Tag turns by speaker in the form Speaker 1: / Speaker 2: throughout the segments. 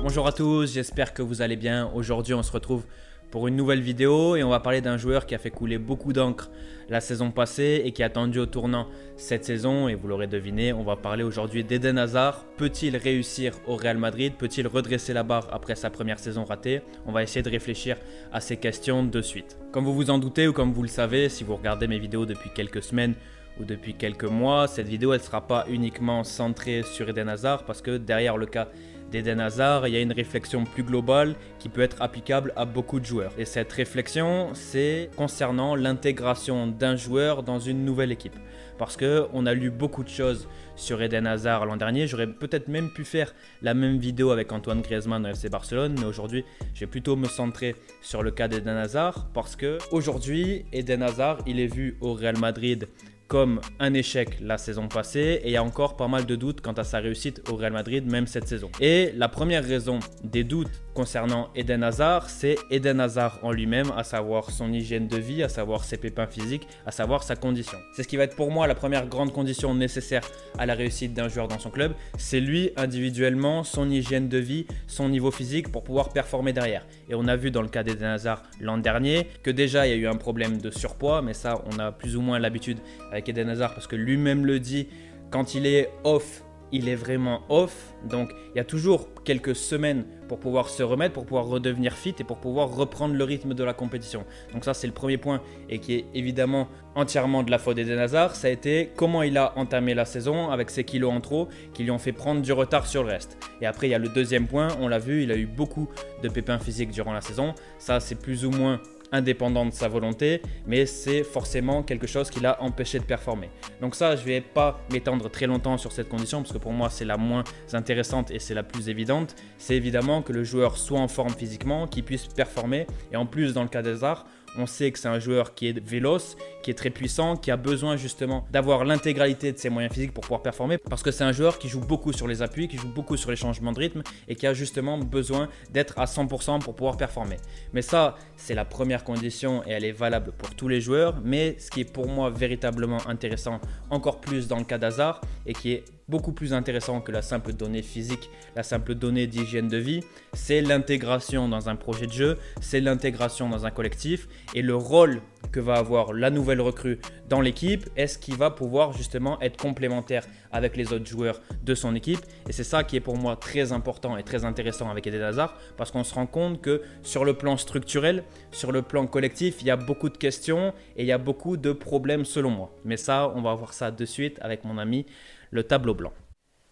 Speaker 1: Bonjour à tous, j'espère que vous allez bien. Aujourd'hui on se retrouve pour une nouvelle vidéo et on va parler d'un joueur qui a fait couler beaucoup d'encre la saison passée et qui est attendu au tournant cette saison. Et vous l'aurez deviné, on va parler aujourd'hui d'Eden Hazard. Peut-il réussir au Real Madrid? Peut-il redresser la barre après sa première saison ratée? On va essayer de réfléchir à ces questions de suite. Comme vous vous en doutez ou comme vous le savez, si vous regardez mes vidéos depuis quelques semaines ou depuis quelques mois, cette vidéo elle ne sera pas uniquement centrée sur Eden Hazard parce que derrière le cas d'Eden Hazard, il y a une réflexion plus globale qui peut être applicable à beaucoup de joueurs. Et cette réflexion, c'est concernant l'intégration d'un joueur dans une nouvelle équipe. Parce qu'on a lu beaucoup de choses sur Eden Hazard l'an dernier. J'aurais peut-être même pu faire la même vidéo avec Antoine Griezmann au FC Barcelone. Mais aujourd'hui, je vais plutôt me centrer sur le cas d'Eden Hazard. Parce que aujourd'hui, Eden Hazard, il est vu au Real Madrid comme un échec la saison passée et il y a encore pas mal de doutes quant à sa réussite au Real Madrid même cette saison. Et la première raison des doutes concernant Eden Hazard, c'est Eden Hazard en lui-même, à savoir son hygiène de vie, à savoir ses pépins physiques, à savoir sa condition. C'est ce qui va être pour moi la première grande condition nécessaire à la réussite d'un joueur dans son club. C'est lui individuellement, son hygiène de vie, son niveau physique pour pouvoir performer derrière. Et on a vu dans le cas d'Eden Hazard l'an dernier que déjà il y a eu un problème de surpoids, mais ça on a plus ou moins l'habitude avec Eden Hazard parce que lui-même le dit, quand il est off, il est vraiment off. Donc il y a toujours quelques semaines pour pouvoir se remettre, pour pouvoir redevenir fit et pour pouvoir reprendre le rythme de la compétition. Donc ça c'est le premier point et qui est évidemment entièrement de la faute d'Eden Hazard. Ça a été comment il a entamé la saison avec ses kilos en trop qui lui ont fait prendre du retard sur le reste. Et après il y a le deuxième point, on l'a vu, il a eu beaucoup de pépins physiques durant la saison. Ça c'est plus ou moins indépendant de sa volonté, mais c'est forcément quelque chose qui l'a empêché de performer. Donc ça, je ne vais pas m'étendre très longtemps sur cette condition parce que pour moi, c'est la moins intéressante et c'est la plus évidente. C'est évidemment que le joueur soit en forme physiquement, qu'il puisse performer. Et en plus, dans le cas d'Hazard, on sait que c'est un joueur qui est véloce, qui est très puissant, qui a besoin justement d'avoir l'intégralité de ses moyens physiques pour pouvoir performer parce que c'est un joueur qui joue beaucoup sur les appuis, qui joue beaucoup sur les changements de rythme et qui a justement besoin d'être à 100% pour pouvoir performer. Mais ça, c'est la première condition et elle est valable pour tous les joueurs. Mais ce qui est pour moi véritablement intéressant, encore plus dans le cas d'Hazard et qui est beaucoup plus intéressant que la simple donnée physique, la simple donnée d'hygiène de vie, c'est l'intégration dans un projet de jeu, c'est l'intégration dans un collectif et le rôle que va avoir la nouvelle recrue dans l'équipe. Est-ce qu'il va pouvoir justement être complémentaire avec les autres joueurs de son équipe? Et c'est ça qui est pour moi très important et très intéressant avec Eden Hazard parce qu'on se rend compte que sur le plan structurel, sur le plan collectif, il y a beaucoup de questions et il y a beaucoup de problèmes selon moi. Mais ça, on va voir ça de suite avec mon ami le tableau blanc.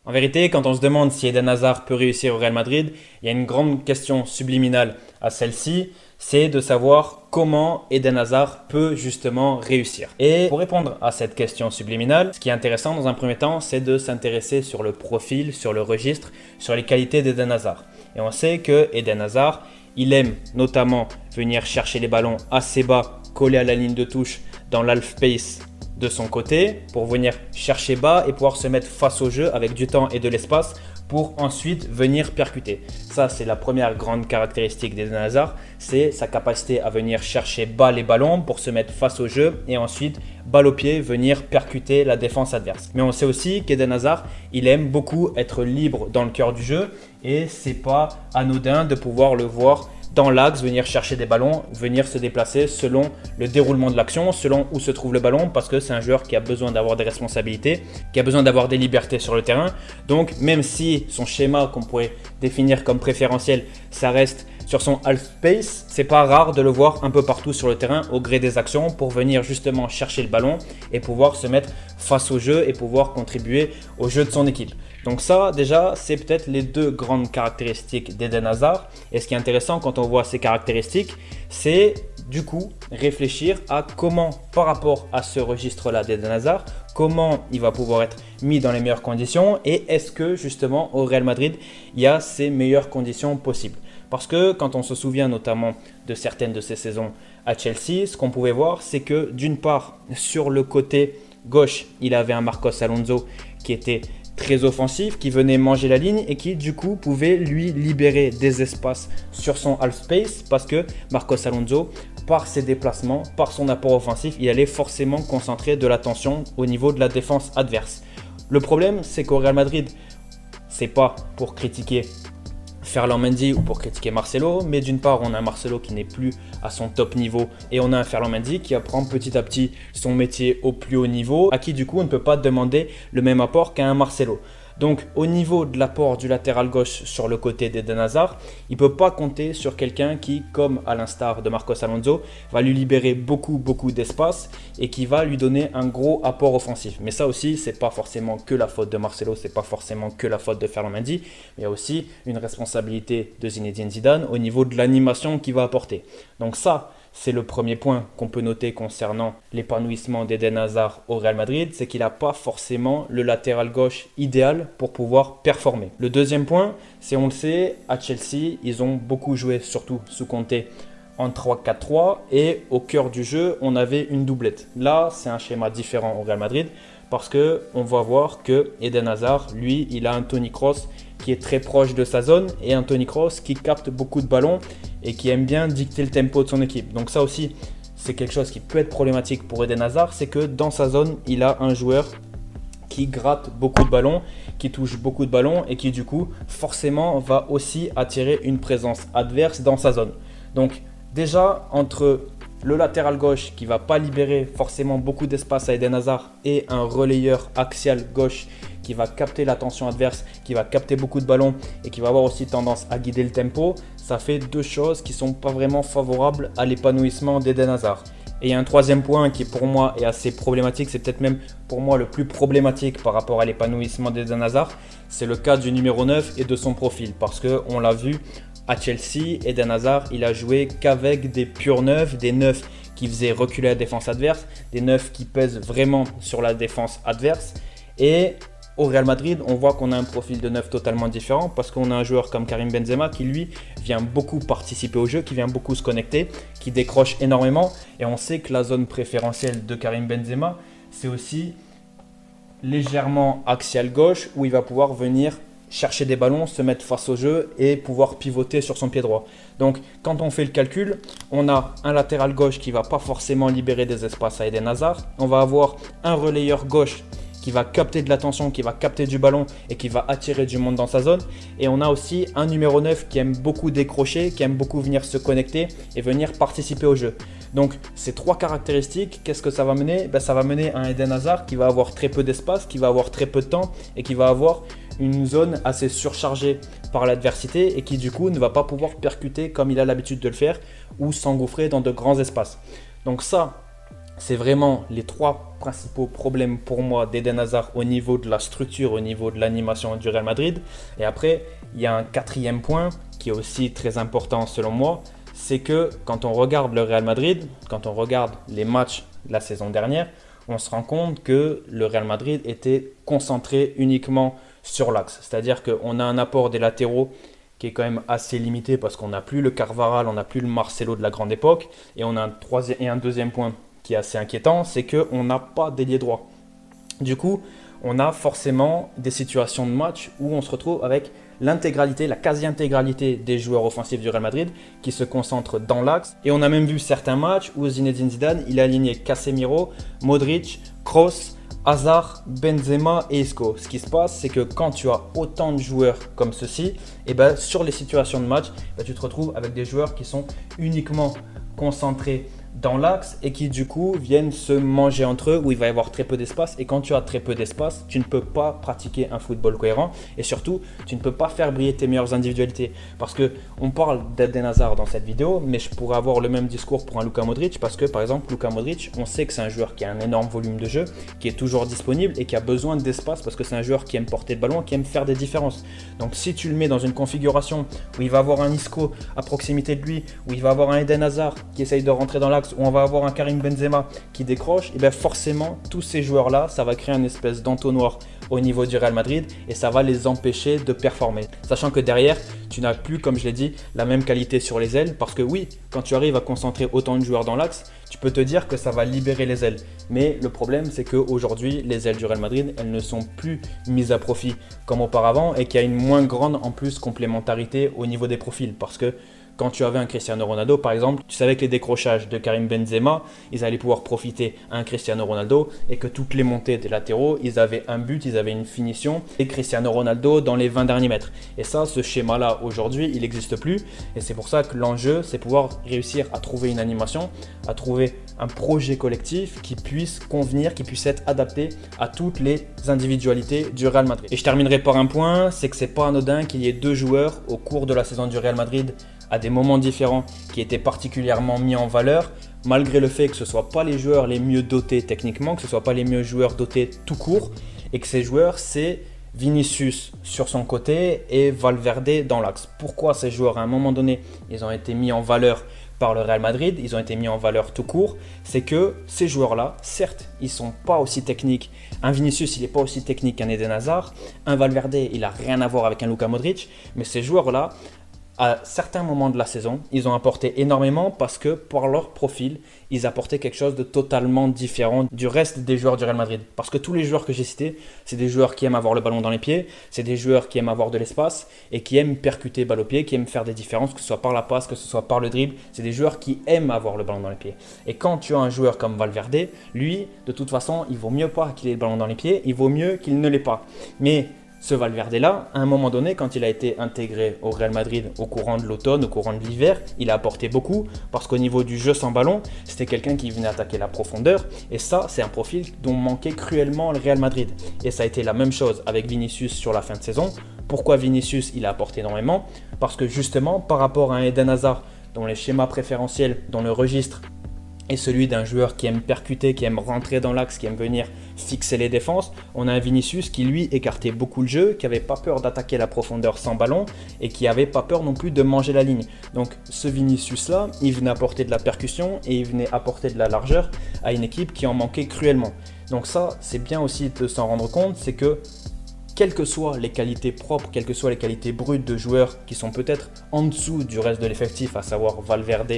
Speaker 1: En vérité, quand on se demande si Eden Hazard peut réussir au Real Madrid, il y a une grande question subliminale à celle-ci, c'est de savoir comment Eden Hazard peut justement réussir. Et pour répondre à cette question subliminale, ce qui est intéressant dans un premier temps, c'est de s'intéresser sur le profil, sur le registre, sur les qualités d'Eden Hazard. Et on sait que Eden Hazard, il aime notamment venir chercher les ballons assez bas, collés à la ligne de touche dans l'half pace de son côté pour venir chercher bas et pouvoir se mettre face au jeu avec du temps et de l'espace pour ensuite venir percuter. Ça, c'est la première grande caractéristique d'Eden Hazard, c'est sa capacité à venir chercher bas les ballons pour se mettre face au jeu et ensuite, balle au pied, venir percuter la défense adverse. Mais on sait aussi qu'Eden Hazard, il aime beaucoup être libre dans le cœur du jeu et c'est pas anodin de pouvoir le voir dans l'axe, venir chercher des ballons, venir se déplacer selon le déroulement de l'action, selon où se trouve le ballon, parce que c'est un joueur qui a besoin d'avoir des responsabilités, qui a besoin d'avoir des libertés sur le terrain. Donc même si son schéma qu'on pourrait définir comme préférentiel, ça reste sur son half space, c'est pas rare de le voir un peu partout sur le terrain au gré des actions pour venir justement chercher le ballon et pouvoir se mettre face au jeu et pouvoir contribuer au jeu de son équipe. Donc ça, déjà, c'est peut-être les deux grandes caractéristiques d'Eden Hazard. Et ce qui est intéressant quand on voit ces caractéristiques, c'est du coup réfléchir à comment, par rapport à ce registre-là d'Eden Hazard, comment il va pouvoir être mis dans les meilleures conditions et est-ce que justement au Real Madrid, il y a ces meilleures conditions possibles. Parce que quand on se souvient notamment de certaines de ces saisons à Chelsea, ce qu'on pouvait voir, c'est que d'une part, sur le côté gauche, il avait un Marcos Alonso qui était très offensif, qui venait manger la ligne et qui du coup pouvait lui libérer des espaces sur son half space parce que Marcos Alonso, par ses déplacements, par son apport offensif, il allait forcément concentrer de l'attention au niveau de la défense adverse. Le problème, c'est qu'au Real Madrid, c'est pas pour critiquer Ferland Mendy ou pour critiquer Marcelo, mais d'une part, on a un Marcelo qui n'est plus à son top niveau et on a un Ferland Mendy qui apprend petit à petit son métier au plus haut niveau, à qui du coup on ne peut pas demander le même apport qu'à un Marcelo. Donc au niveau de l'apport du latéral gauche sur le côté d'Eden Hazard, il ne peut pas compter sur quelqu'un qui, comme à l'instar de Marcos Alonso, va lui libérer beaucoup d'espace et qui va lui donner un gros apport offensif. Mais ça aussi, ce n'est pas forcément que la faute de Marcelo, ce n'est pas forcément que la faute de Ferland Mendy, mais il y a aussi une responsabilité de Zinedine Zidane au niveau de l'animation qu'il va apporter. Donc ça, c'est le premier point qu'on peut noter concernant l'épanouissement d'Eden Hazard au Real Madrid, c'est qu'il n'a pas forcément le latéral gauche idéal pour pouvoir performer. Le deuxième point, c'est on le sait, à Chelsea, ils ont beaucoup joué, surtout sous Conte, en 3-4-3 et au cœur du jeu, on avait une doublette. Là, c'est un schéma différent au Real Madrid parce qu'on va voir que Eden Hazard, lui, il a un Toni Kroos qui est très proche de sa zone et un Toni Kroos qui capte beaucoup de ballons et qui aime bien dicter le tempo de son équipe. Donc ça aussi, c'est quelque chose qui peut être problématique pour Eden Hazard, c'est que dans sa zone, il a un joueur qui gratte beaucoup de ballons, qui touche beaucoup de ballons et qui du coup, forcément, va aussi attirer une présence adverse dans sa zone. Donc déjà, entre le latéral gauche qui ne va pas libérer forcément beaucoup d'espace à Eden Hazard et un relayeur axial gauche qui va capter l'attention adverse, qui va capter beaucoup de ballons et qui va avoir aussi tendance à guider le tempo, ça fait deux choses qui ne sont pas vraiment favorables à l'épanouissement d'Eden Hazard. Et il y a un troisième point qui pour moi est assez problématique, c'est peut-être même pour moi le plus problématique par rapport à l'épanouissement d'Eden Hazard, c'est le cas du numéro 9 et de son profil. Parce qu'on l'a vu à Chelsea, Eden Hazard, il a joué qu'avec des purs neufs, des neufs qui faisaient reculer la défense adverse, des neufs qui pèsent vraiment sur la défense adverse. Et au Real Madrid, on voit qu'on a un profil de neuf totalement différent parce qu'on a un joueur comme Karim Benzema qui lui vient beaucoup participer au jeu, qui vient beaucoup se connecter, qui décroche énormément. Et on sait que la zone préférentielle de Karim Benzema, c'est aussi légèrement axial gauche où il va pouvoir venir chercher des ballons, se mettre face au jeu et pouvoir pivoter sur son pied droit. Donc quand on fait le calcul, on a un latéral gauche qui ne va pas forcément libérer des espaces à Eden Hazard. On va avoir un relayeur gauche qui va capter de l'attention, qui va capter du ballon et qui va attirer du monde dans sa zone. Et on a aussi un numéro 9 qui aime beaucoup décrocher, qui aime beaucoup venir se connecter et venir participer au jeu. Donc ces trois caractéristiques, qu'est-ce que ça va mener? Ça va mener à un Eden Hazard qui va avoir très peu d'espace, qui va avoir très peu de temps et qui va avoir une zone assez surchargée par l'adversité et qui du coup ne va pas pouvoir percuter comme il a l'habitude de le faire ou s'engouffrer dans de grands espaces. Donc ça, c'est vraiment les trois principaux problèmes pour moi d'Eden Hazard au niveau de la structure, au niveau de l'animation du Real Madrid. Et après, il y a un quatrième point qui est aussi très important selon moi, c'est que quand on regarde le Real Madrid, quand on regarde les matchs de la saison dernière, on se rend compte que le Real Madrid était concentré uniquement sur l'axe. C'est-à-dire qu'on a un apport des latéraux qui est quand même assez limité parce qu'on n'a plus le Carvajal, on n'a plus le Marcelo de la grande époque. Et on a un deuxième point qui est assez inquiétant, c'est qu'on n'a pas d'ailier droit. Du coup, on a forcément des situations de match où on se retrouve avec l'intégralité, la quasi-intégralité des joueurs offensifs du Real Madrid qui se concentrent dans l'axe. Et on a même vu certains matchs où Zinedine Zidane, il a aligné Casemiro, Modric, Kroos, Hazard, Benzema et Isco. Ce qui se passe, c'est que quand tu as autant de joueurs comme ceci, sur les situations de match, tu te retrouves avec des joueurs qui sont uniquement concentrés dans l'axe et qui du coup viennent se manger entre eux où il va y avoir très peu d'espace. Et quand tu as très peu d'espace, tu ne peux pas pratiquer un football cohérent et surtout tu ne peux pas faire briller tes meilleures individualités. Parce que on parle d'Eden Hazard dans cette vidéo, mais je pourrais avoir le même discours pour un Luka Modric parce que par exemple Luka Modric, on sait que c'est un joueur qui a un énorme volume de jeu, qui est toujours disponible et qui a besoin d'espace parce que c'est un joueur qui aime porter le ballon, qui aime faire des différences. Donc si tu le mets dans une configuration où il va avoir un Isco à proximité de lui, où il va avoir un Eden Hazard qui essaye de rentrer dans l'axe, où on va avoir un Karim Benzema qui décroche, et bien forcément tous ces joueurs là ça va créer une espèce d'entonnoir au niveau du Real Madrid et ça va les empêcher de performer, sachant que derrière tu n'as plus, comme je l'ai dit, la même qualité sur les ailes, parce que oui, quand tu arrives à concentrer autant de joueurs dans l'axe, tu peux te dire que ça va libérer les ailes, mais le problème c'est qu'aujourd'hui les ailes du Real Madrid, elles ne sont plus mises à profit comme auparavant et qu'il y a une moins grande en plus complémentarité au niveau des profils, parce que Quand tu avais un Cristiano Ronaldo, par exemple, tu savais que les décrochages de Karim Benzema, ils allaient pouvoir profiter à un Cristiano Ronaldo et que toutes les montées des latéraux, ils avaient un but, ils avaient une finition et Cristiano Ronaldo dans les 20 derniers mètres. Et ça, ce schéma-là, aujourd'hui, il n'existe plus. Et c'est pour ça que l'enjeu, c'est pouvoir réussir à trouver une animation, à trouver un projet collectif qui puisse convenir, qui puisse être adapté à toutes les individualités du Real Madrid. Et je terminerai par un point, c'est que c'est pas anodin qu'il y ait deux joueurs au cours de la saison du Real Madrid à des moments différents qui étaient particulièrement mis en valeur, malgré le fait que ce ne soient pas les joueurs les mieux dotés techniquement, que ce ne soient pas les mieux joueurs dotés tout court, et que ces joueurs, c'est Vinicius sur son côté et Valverde dans l'axe. Pourquoi ces joueurs, à un moment donné, ils ont été mis en valeur par le Real Madrid, ils ont été mis en valeur tout court, c'est que ces joueurs-là, certes, ils ne sont pas aussi techniques. Un Vinicius, il n'est pas aussi technique qu'un Eden Hazard. Un Valverde, il n'a rien à voir avec un Luka Modric. Mais ces joueurs-là, à certains moments de la saison, ils ont apporté énormément parce que par leur profil, ils apportaient quelque chose de totalement différent du reste des joueurs du Real Madrid. Parce que tous les joueurs que j'ai cités, c'est des joueurs qui aiment avoir le ballon dans les pieds, c'est des joueurs qui aiment avoir de l'espace et qui aiment percuter balle au pied, qui aiment faire des différences, que ce soit par la passe, que ce soit par le dribble. C'est des joueurs qui aiment avoir le ballon dans les pieds. Et quand tu as un joueur comme Valverde, lui, de toute façon, il vaut mieux pas qu'il ait le ballon dans les pieds, il vaut mieux qu'il ne l'ait pas. Mais ce Valverde-là, à un moment donné, quand il a été intégré au Real Madrid au courant de l'automne, au courant de l'hiver, il a apporté beaucoup parce qu'au niveau du jeu sans ballon, c'était quelqu'un qui venait attaquer la profondeur et ça, c'est un profil dont manquait cruellement le Real Madrid. Et ça a été la même chose avec Vinicius sur la fin de saison. Pourquoi Vinicius, il a apporté énormément? Parce que justement, par rapport à un Eden Hazard, dont les schémas préférentiels, dont le registre et celui d'un joueur qui aime percuter, qui aime rentrer dans l'axe, qui aime venir fixer les défenses, on a un Vinicius qui lui écartait beaucoup le jeu, qui n'avait pas peur d'attaquer la profondeur sans ballon et qui n'avait pas peur non plus de manger la ligne. Donc ce Vinicius-là, il venait apporter de la percussion et il venait apporter de la largeur à une équipe qui en manquait cruellement. Donc ça, c'est bien aussi de s'en rendre compte, c'est que quelles que soient les qualités propres, quelles que soient les qualités brutes de joueurs qui sont peut-être en dessous du reste de l'effectif, à savoir Valverde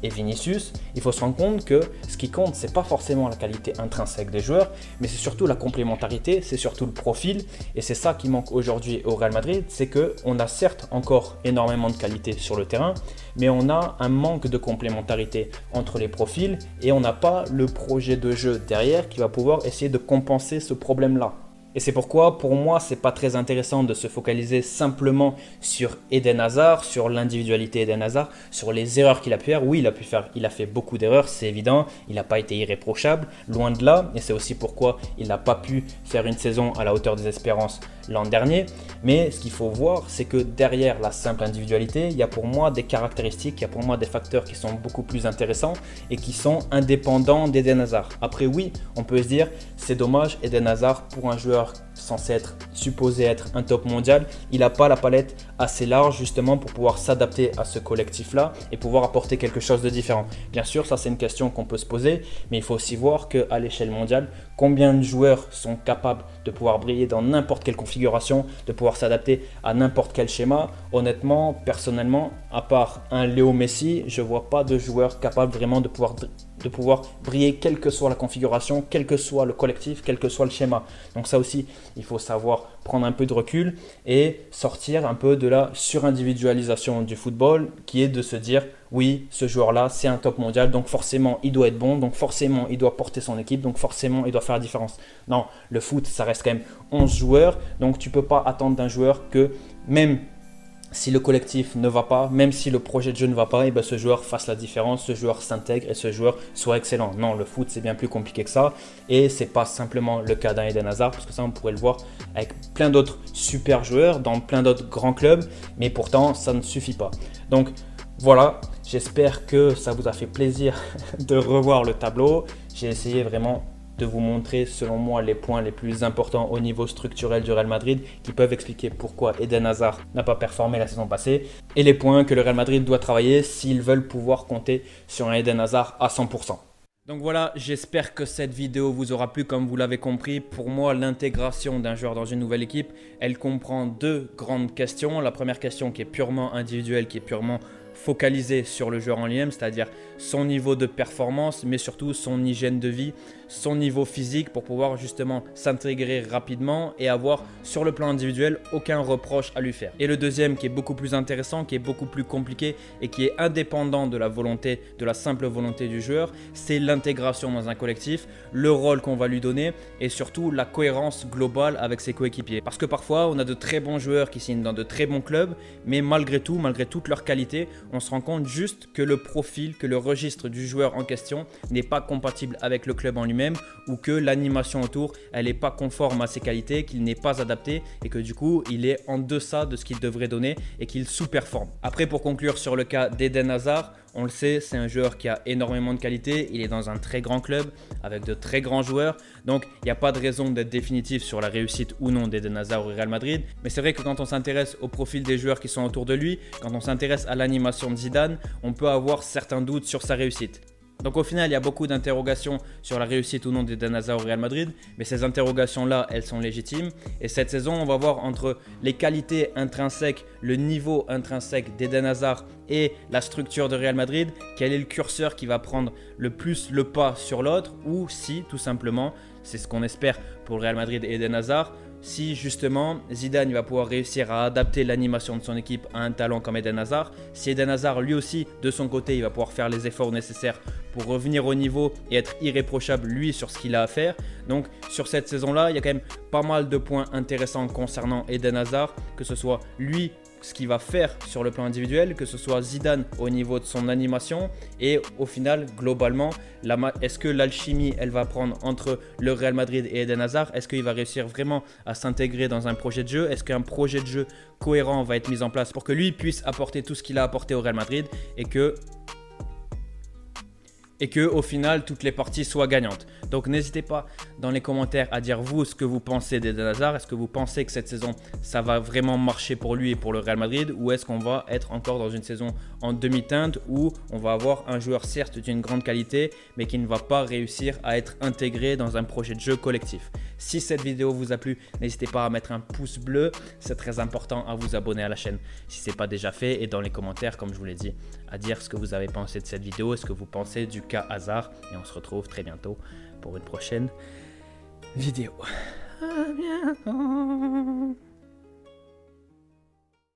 Speaker 1: et Vinicius, il faut se rendre compte que ce qui compte, c'est pas forcément la qualité intrinsèque des joueurs, mais c'est surtout la complémentarité, c'est surtout le profil, et c'est ça qui manque aujourd'hui au Real Madrid, c'est qu'on a certes encore énormément de qualité sur le terrain, mais on a un manque de complémentarité entre les profils, et on n'a pas le projet de jeu derrière qui va pouvoir essayer de compenser ce problème-là. Et c'est pourquoi, pour moi, c'est pas très intéressant de se focaliser simplement sur Eden Hazard, sur l'individualité d'Eden Hazard, sur les erreurs qu'il a pu faire. Oui, il a fait beaucoup d'erreurs, c'est évident. Il n'a pas été irréprochable, loin de là. Et c'est aussi pourquoi il n'a pas pu faire une saison à la hauteur des espérances l'an dernier. Mais ce qu'il faut voir, c'est que derrière la simple individualité, il y a pour moi des caractéristiques, il y a pour moi des facteurs qui sont beaucoup plus intéressants et qui sont indépendants d'Eden Hazard. Après, oui, on peut se dire, c'est dommage, Eden Hazard, pour un joueur supposé être un top mondial, il n'a pas la palette assez large justement pour pouvoir s'adapter à ce collectif-là et pouvoir apporter quelque chose de différent. Bien sûr, ça c'est une question qu'on peut se poser, mais il faut aussi voir qu'à l'échelle mondiale, combien de joueurs sont capables de pouvoir briller dans n'importe quelle configuration, de pouvoir s'adapter à n'importe quel schéma. Honnêtement, personnellement, à part un Léo Messi, je ne vois pas de joueur capable vraiment de pouvoir briller quelle que soit la configuration, quel que soit le collectif, quel que soit le schéma. Donc ça aussi, il faut savoir prendre un peu de recul et sortir un peu de la surindividualisation du football qui est de se dire oui, ce joueur-là, c'est un top mondial, donc forcément, il doit être bon, donc forcément, il doit porter son équipe, donc forcément, il doit faire la différence. Non, le foot, ça reste quand même 11 joueurs, donc tu ne peux pas attendre d'un joueur que même si le collectif ne va pas, même si le projet de jeu ne va pas, et ben ce joueur fasse la différence, ce joueur s'intègre et ce joueur soit excellent. Non, le foot c'est bien plus compliqué que ça et c'est pas simplement le cas d'un Eden Hazard parce que ça on pourrait le voir avec plein d'autres super joueurs dans plein d'autres grands clubs, mais pourtant ça ne suffit pas. Donc voilà, j'espère que ça vous a fait plaisir de revoir le tableau. J'ai essayé vraiment de vous montrer selon moi les points les plus importants au niveau structurel du Real Madrid qui peuvent expliquer pourquoi Eden Hazard n'a pas performé la saison passée et les points que le Real Madrid doit travailler s'ils veulent pouvoir compter sur un Eden Hazard à 100%. Donc voilà, j'espère que cette vidéo vous aura plu. Comme vous l'avez compris, pour moi, l'intégration d'un joueur dans une nouvelle équipe, elle comprend deux grandes questions. La première question qui est purement individuelle, qui est purement focalisée sur le joueur en lui-même, c'est-à-dire son niveau de performance, mais surtout son hygiène de vie, son niveau physique pour pouvoir justement s'intégrer rapidement et avoir sur le plan individuel aucun reproche à lui faire. Et le deuxième qui est beaucoup plus intéressant, qui est beaucoup plus compliqué et qui est indépendant de la volonté, de la simple volonté du joueur, c'est l'intégration dans un collectif, le rôle qu'on va lui donner et surtout la cohérence globale avec ses coéquipiers. Parce que parfois on a de très bons joueurs qui signent dans de très bons clubs, mais malgré tout, malgré toute leur qualité, on se rend compte juste que le profil, que le registre du joueur en question n'est pas compatible avec le club en lui-même ou que l'animation autour, elle n'est pas conforme à ses qualités, qu'il n'est pas adapté et que du coup, il est en deçà de ce qu'il devrait donner et qu'il sous-performe. Après, pour conclure sur le cas d'Eden Hazard, on le sait, c'est un joueur qui a énormément de qualité, il est dans un très grand club avec de très grands joueurs, donc il n'y a pas de raison d'être définitif sur la réussite ou non d'Eden Hazard au Real Madrid, mais c'est vrai que quand on s'intéresse au profil des joueurs qui sont autour de lui, quand on s'intéresse à l'animation de Zidane, on peut avoir certains doutes sur sa réussite. Donc au final, il y a beaucoup d'interrogations sur la réussite ou non d'Eden Hazard au Real Madrid, mais ces interrogations-là, elles sont légitimes. Et cette saison, on va voir entre les qualités intrinsèques, le niveau intrinsèque d'Eden Hazard et la structure de Real Madrid, quel est le curseur qui va prendre le plus le pas sur l'autre, ou si tout simplement, c'est ce qu'on espère pour le Real Madrid et Eden Hazard, si justement Zidane va pouvoir réussir à adapter l'animation de son équipe à un talent comme Eden Hazard, si Eden Hazard lui aussi de son côté il va pouvoir faire les efforts nécessaires pour revenir au niveau et être irréprochable lui sur ce qu'il a à faire. Donc sur cette saison là il y a quand même pas mal de points intéressants concernant Eden Hazard, que ce soit lui ce qu'il va faire sur le plan individuel, que ce soit Zidane au niveau de son animation et au final globalement est-ce que l'alchimie elle va prendre entre le Real Madrid et Eden Hazard, est-ce qu'il va réussir vraiment à s'intégrer dans un projet de jeu, est-ce qu'un projet de jeu cohérent va être mis en place pour que lui puisse apporter tout ce qu'il a apporté au Real Madrid et que au final toutes les parties soient gagnantes. Donc n'hésitez pas dans les commentaires à dire vous ce que vous pensez d'Eden Hazard. Est-ce que vous pensez que cette saison ça va vraiment marcher pour lui et pour le Real Madrid, ou est-ce qu'on va être encore dans une saison en demi-teinte où on va avoir un joueur certes d'une grande qualité mais qui ne va pas réussir à être intégré dans un projet de jeu collectif. Si cette vidéo vous a plu, n'hésitez pas à mettre un pouce bleu, c'est très important, à vous abonner à la chaîne si ce n'est pas déjà fait, et dans les commentaires comme je vous l'ai dit à dire ce que vous avez pensé de cette vidéo, ce que vous pensez du cas Hazard, et on se retrouve très bientôt pour une prochaine vidéo. À bientôt.